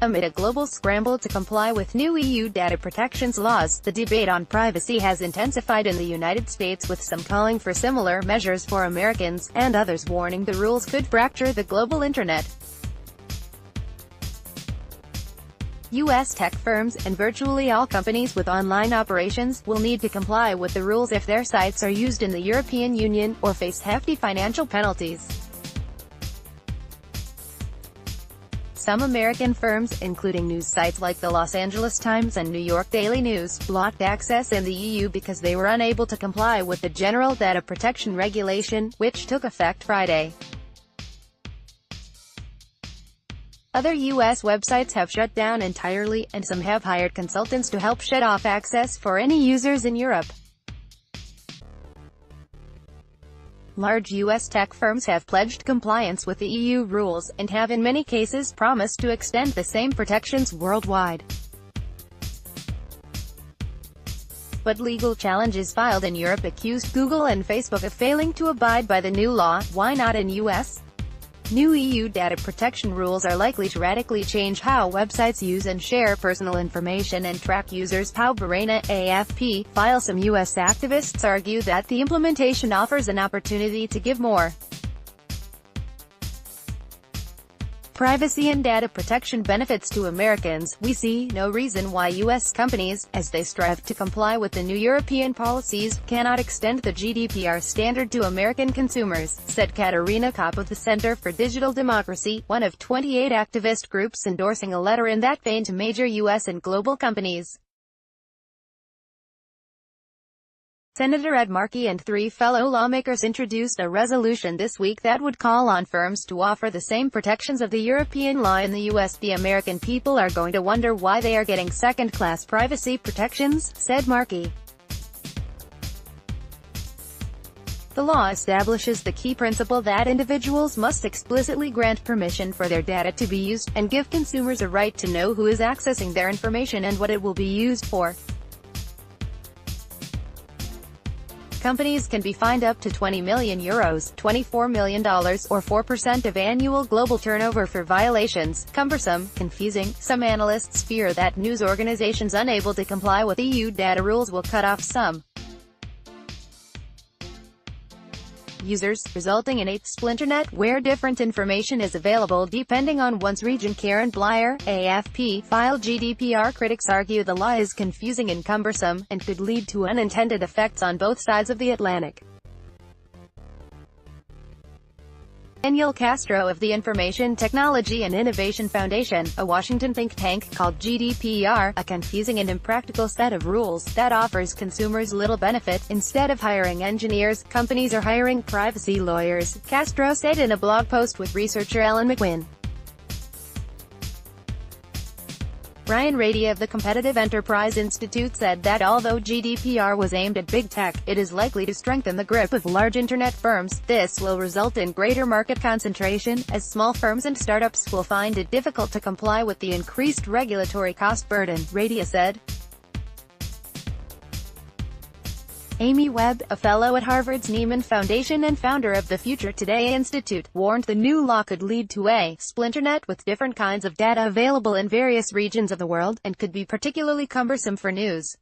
Amid a global scramble to comply with new EU data protections laws, the debate on privacy has intensified in the United States, with some calling for similar measures for Americans, and others warning the rules could fracture the global internet. U.S. tech firms, and virtually all companies with online operations, will need to comply with the rules if their sites are used in the European Union, or face hefty financial penalties. Some American firms, including news sites like the Los Angeles Times and New York Daily News, blocked access in the EU because they were unable to comply with the General Data Protection Regulation, which took effect Friday. Other U.S. websites have shut down entirely, and some have hired consultants to help shut off access for any users in Europe. Large U.S. tech firms have pledged compliance with the EU rules, and have in many cases promised to extend the same protections worldwide. But legal challenges filed in Europe accused Google and Facebook of failing to abide by the new law. Why not in U.S.? New EU data protection rules are likely to radically change how websites use and share personal information and track users. AFP file. Some U.S. activists argue that the implementation offers an opportunity to give more privacy and data protection benefits to Americans. We see no reason why U.S. companies, as they strive to comply with the new European policies, cannot extend the GDPR standard to American consumers, said Katarina Kopp of the Center for Digital Democracy, one of 28 activist groups endorsing a letter in that vein to major U.S. and global companies. Senator Ed Markey and 3 fellow lawmakers introduced a resolution this week that would call on firms to offer the same protections of the European law in the U.S. The American people are going to wonder why they are getting second-class privacy protections, said Markey. The law establishes the key principle that individuals must explicitly grant permission for their data to be used, and give consumers a right to know who is accessing their information and what it will be used for. Companies can be fined up to €20 million, $24 million, or 4% of annual global turnover for violations. Cumbersome, confusing. Some analysts fear that news organizations unable to comply with EU data rules will cut off some users, resulting in a splinternet, where different information is available depending on one's region. Karen Blyer, AFP file. GDPR critics argue the law is confusing and cumbersome, and could lead to unintended effects on both sides of the Atlantic. Daniel Castro of the Information Technology and Innovation Foundation, a Washington think tank, called GDPR a confusing and impractical set of rules that offers consumers little benefit. Instead of hiring engineers, companies are hiring privacy lawyers, Castro said in a blog post with researcher Ellen McQuinn. Ryan Rady of the Competitive Enterprise Institute said that although GDPR was aimed at big tech, it is likely to strengthen the grip of large internet firms. This will result in greater market concentration, as small firms and startups will find it difficult to comply with the increased regulatory cost burden, Rady said. Amy Webb, a fellow at Harvard's Nieman Foundation and founder of the Future Today Institute, warned the new law could lead to a splinternet with different kinds of data available in various regions of the world, and could be particularly cumbersome for news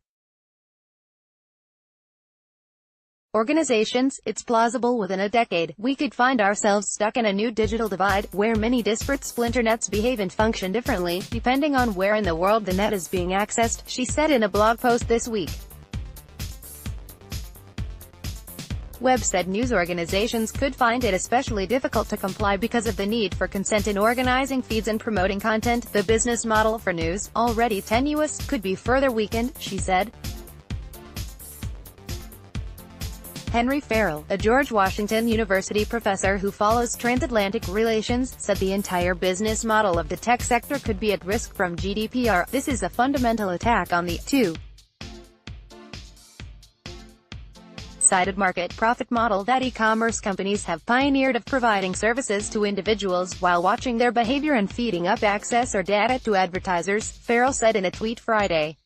organizations. It's plausible within a decade, we could find ourselves stuck in a new digital divide, where many disparate splinternets behave and function differently, depending on where in the world the net is being accessed, she said in a blog post this week. Webb said news organizations could find it especially difficult to comply because of the need for consent in organizing feeds and promoting content. The business model for news, already tenuous, could be further weakened, she said. Henry Farrell, a George Washington University professor who follows transatlantic relations, said the entire business model of the tech sector could be at risk from GDPR. This is a fundamental attack on the two-sided market profit model that e-commerce companies have pioneered of providing services to individuals while watching their behavior and feeding up access or data to advertisers, Farrell said in a tweet Friday.